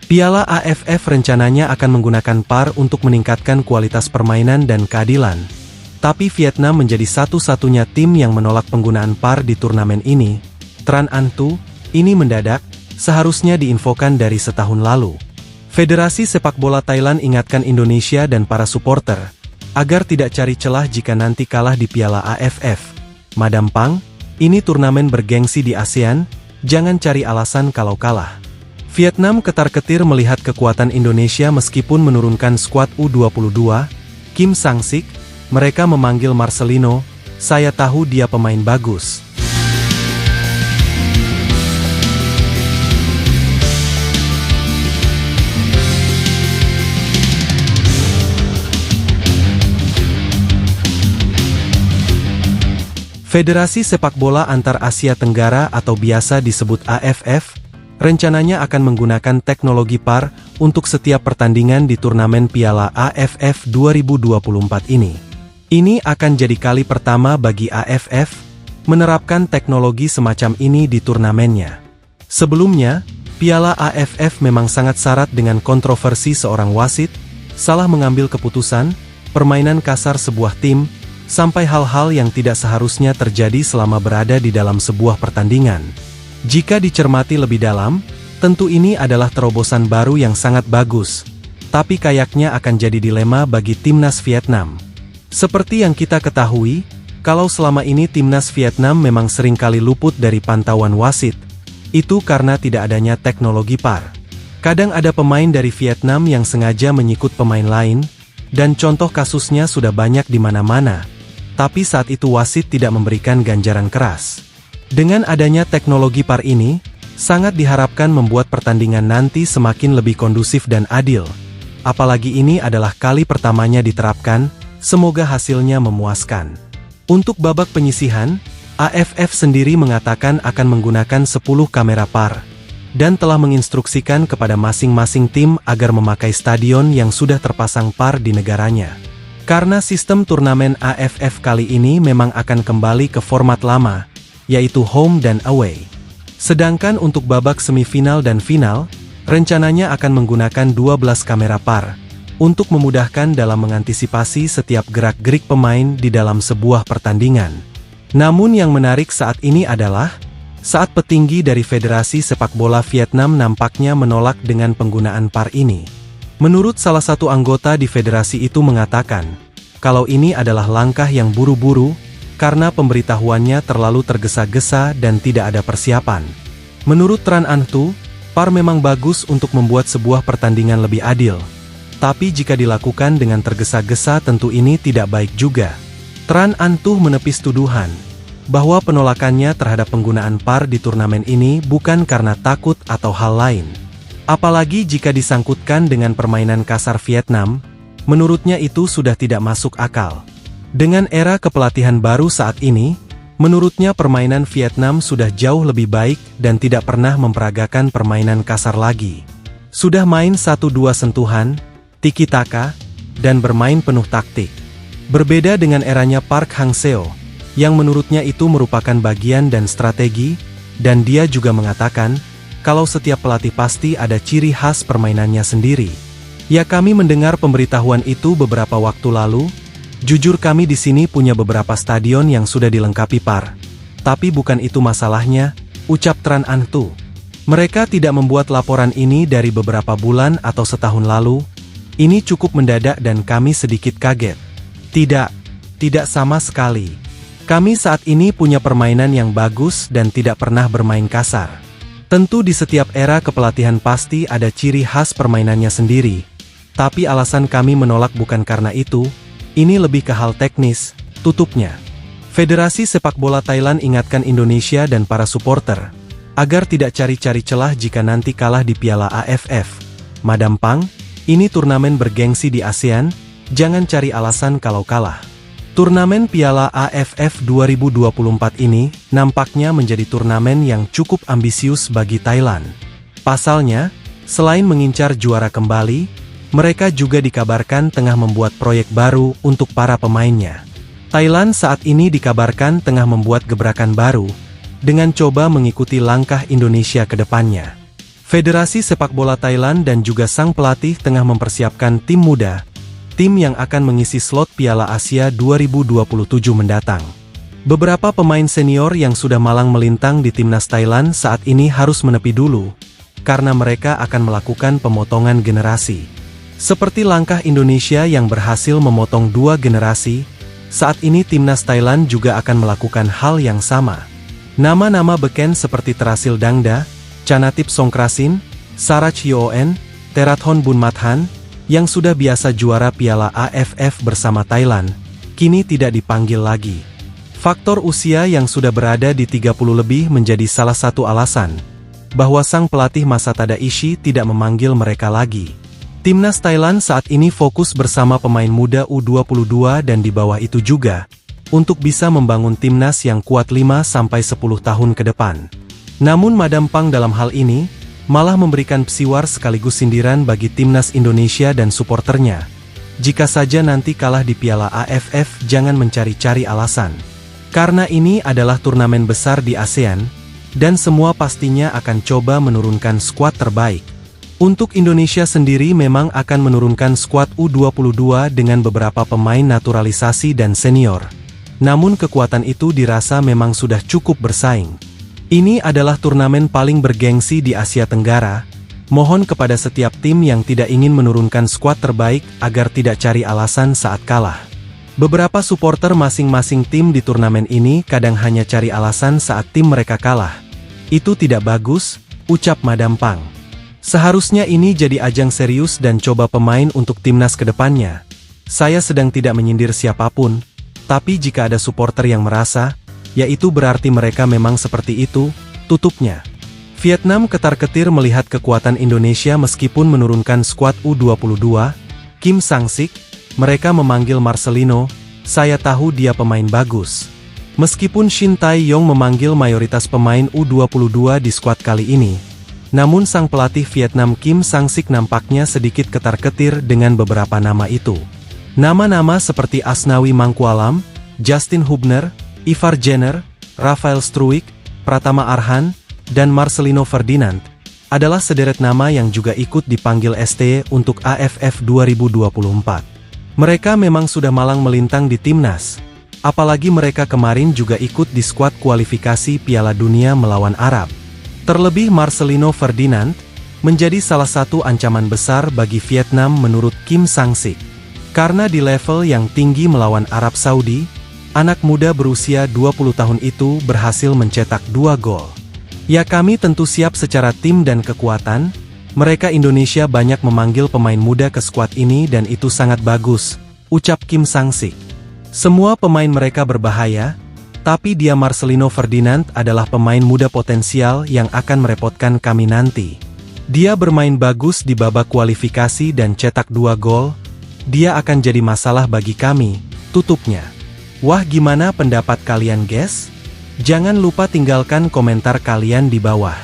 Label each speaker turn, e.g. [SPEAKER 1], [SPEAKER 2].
[SPEAKER 1] Piala AFF rencananya akan menggunakan PAR untuk meningkatkan kualitas permainan dan keadilan. Tapi Vietnam menjadi satu-satunya tim yang menolak penggunaan PAR di turnamen ini. Tran Anh Tu, ini mendadak, seharusnya diinfokan dari setahun lalu. Federasi Sepak Bola Thailand ingatkan Indonesia dan para supporter, agar tidak cari celah jika nanti kalah di Piala AFF. Madam Pang, ini turnamen bergengsi di ASEAN, jangan cari alasan kalau kalah. Vietnam ketar-ketir melihat kekuatan Indonesia meskipun menurunkan skuad U22, Kim Sang-sik, mereka memanggil Marcelino, saya tahu dia pemain bagus. Federasi Sepak Bola Antar Asia Tenggara atau biasa disebut AFF, rencananya akan menggunakan teknologi PAR untuk setiap pertandingan di turnamen Piala AFF 2024 ini. Ini akan jadi kali pertama bagi AFF menerapkan teknologi semacam ini di turnamennya. Sebelumnya, Piala AFF memang sangat syarat dengan kontroversi seorang wasit, salah mengambil keputusan, permainan kasar sebuah tim, sampai hal-hal yang tidak seharusnya terjadi selama berada di dalam sebuah pertandingan. Jika dicermati lebih dalam, tentu ini adalah terobosan baru yang sangat bagus, tapi kayaknya akan jadi dilema bagi timnas Vietnam. Seperti yang kita ketahui, kalau selama ini timnas Vietnam memang seringkali luput dari pantauan wasit, itu karena tidak adanya teknologi PAR. Kadang ada pemain dari Vietnam yang sengaja menyikut pemain lain, dan contoh kasusnya sudah banyak di mana-mana, tapi saat itu wasit tidak memberikan ganjaran keras. Dengan adanya teknologi PAR ini, sangat diharapkan membuat pertandingan nanti semakin lebih kondusif dan adil. Apalagi ini adalah kali pertamanya diterapkan, semoga hasilnya memuaskan. Untuk babak penyisihan, AFF sendiri mengatakan akan menggunakan 10 kamera PAR, dan telah menginstruksikan kepada masing-masing tim agar memakai stadion yang sudah terpasang PAR di negaranya. Karena sistem turnamen AFF kali ini memang akan kembali ke format lama, yaitu home dan away. Sedangkan untuk babak semifinal dan final, rencananya akan menggunakan 12 kamera PAR, untuk memudahkan dalam mengantisipasi setiap gerak-gerik pemain di dalam sebuah pertandingan. Namun yang menarik saat ini adalah, saat petinggi dari Federasi Sepak Bola Vietnam nampaknya menolak dengan penggunaan PAR ini. Menurut salah satu anggota di federasi itu mengatakan, kalau ini adalah langkah yang buru-buru, karena pemberitahuannya terlalu tergesa-gesa dan tidak ada persiapan. Menurut Tran Anh Tu, PAR memang bagus untuk membuat sebuah pertandingan lebih adil. Tapi jika dilakukan dengan tergesa-gesa tentu ini tidak baik juga. Tran Anh Tu menepis tuduhan, bahwa penolakannya terhadap penggunaan PAR di turnamen ini bukan karena takut atau hal lain. Apalagi jika disangkutkan dengan permainan kasar Vietnam, menurutnya itu sudah tidak masuk akal. Dengan era kepelatihan baru saat ini, menurutnya permainan Vietnam sudah jauh lebih baik dan tidak pernah memperagakan permainan kasar lagi. Sudah main 1-2 sentuhan, tiki-taka, dan bermain penuh taktik. Berbeda dengan eranya Park Hang-seo, yang menurutnya itu merupakan bagian dan strategi, dan dia juga mengatakan, kalau setiap pelatih pasti ada ciri khas permainannya sendiri. Ya kami mendengar pemberitahuan itu beberapa waktu lalu. Jujur kami di sini punya beberapa stadion yang sudah dilengkapi PAR. Tapi bukan itu masalahnya, ucap Tran Anh Tu. Mereka tidak membuat laporan ini dari beberapa bulan atau setahun lalu. Ini cukup mendadak dan kami sedikit kaget. Tidak sama sekali. Kami saat ini punya permainan yang bagus dan tidak pernah bermain kasar. Tentu di setiap era kepelatihan pasti ada ciri khas permainannya sendiri. Tapi alasan kami menolak bukan karena itu. Ini lebih ke hal teknis, tutupnya. Federasi Sepak Bola Thailand ingatkan Indonesia dan para supporter, agar tidak cari-cari celah jika nanti kalah di Piala AFF. Madam Pang, ini turnamen bergengsi di ASEAN, jangan cari alasan kalau kalah. Turnamen Piala AFF 2024 ini, nampaknya menjadi turnamen yang cukup ambisius bagi Thailand. Pasalnya, selain mengincar juara kembali, mereka juga dikabarkan tengah membuat proyek baru untuk para pemainnya. Thailand saat ini dikabarkan tengah membuat gebrakan baru, dengan coba mengikuti langkah Indonesia ke depannya. Federasi Sepak Bola Thailand dan juga sang pelatih tengah mempersiapkan tim muda, tim yang akan mengisi slot Piala Asia 2027 mendatang. Beberapa pemain senior yang sudah malang melintang di timnas Thailand saat ini harus menepi dulu, karena mereka akan melakukan pemotongan generasi. Seperti langkah Indonesia yang berhasil memotong 2 generasi, saat ini timnas Thailand juga akan melakukan hal yang sama. Nama-nama beken seperti Terasil Dangda, Chanatip Songkrasin, Sarach Yoon, Terathon Bunmathan, yang sudah biasa juara Piala AFF bersama Thailand, kini tidak dipanggil lagi. Faktor usia yang sudah berada di 30 lebih menjadi salah satu alasan, bahwa sang pelatih Masa Tadaishi tidak memanggil mereka lagi. Timnas Thailand saat ini fokus bersama pemain muda U22 dan di bawah itu juga, untuk bisa membangun timnas yang kuat 5-10 tahun ke depan. Namun Madam Pang dalam hal ini, malah memberikan psiwar sekaligus sindiran bagi timnas Indonesia dan suporternya. Jika saja nanti kalah di Piala AFF jangan mencari-cari alasan. Karena ini adalah turnamen besar di ASEAN, dan semua pastinya akan coba menurunkan skuad terbaik. Untuk Indonesia sendiri memang akan menurunkan skuad U22 dengan beberapa pemain naturalisasi dan senior. Namun kekuatan itu dirasa memang sudah cukup bersaing. Ini adalah turnamen paling bergengsi di Asia Tenggara. Mohon kepada setiap tim yang tidak ingin menurunkan skuad terbaik agar tidak cari alasan saat kalah. Beberapa supporter masing-masing tim di turnamen ini kadang hanya cari alasan saat tim mereka kalah. Itu tidak bagus, ucap Madam Pang. Seharusnya ini jadi ajang serius dan coba pemain untuk timnas ke depannya. Saya sedang tidak menyindir siapapun, tapi jika ada supporter yang merasa, ya itu berarti mereka memang seperti itu, tutupnya. Vietnam ketar-ketir melihat kekuatan Indonesia meskipun menurunkan skuad U22, Kim Sang-sik, mereka memanggil Marcelino, saya tahu dia pemain bagus. Meskipun Shin Tae-yong memanggil mayoritas pemain U22 di skuad kali ini, namun sang pelatih Vietnam Kim Sang-sik nampaknya sedikit ketar-ketir dengan beberapa nama itu. Nama-nama seperti Asnawi Mangkualam, Justin Hubner, Ivar Jenner, Rafael Struijk, Pratama Arhan, dan Marcelino Ferdinand, adalah sederet nama yang juga ikut dipanggil ST untuk AFF 2024. Mereka memang sudah malang melintang di timnas, apalagi mereka kemarin juga ikut di skuad kualifikasi Piala Dunia melawan Arab. Terlebih Marcelino Ferdinand, menjadi salah satu ancaman besar bagi Vietnam menurut Kim Sang-sik. Karena di level yang tinggi melawan Arab Saudi, anak muda berusia 20 tahun itu berhasil mencetak 2 gol. Ya kami tentu siap secara tim dan kekuatan, mereka Indonesia banyak memanggil pemain muda ke skuad ini dan itu sangat bagus, ucap Kim Sang-sik. Semua pemain mereka berbahaya, tapi dia Marcelino Ferdinand adalah pemain muda potensial yang akan merepotkan kami nanti. Dia bermain bagus di babak kualifikasi dan cetak 2 gol, dia akan jadi masalah bagi kami, tutupnya. Wah gimana pendapat kalian guys? Jangan lupa tinggalkan komentar kalian di bawah.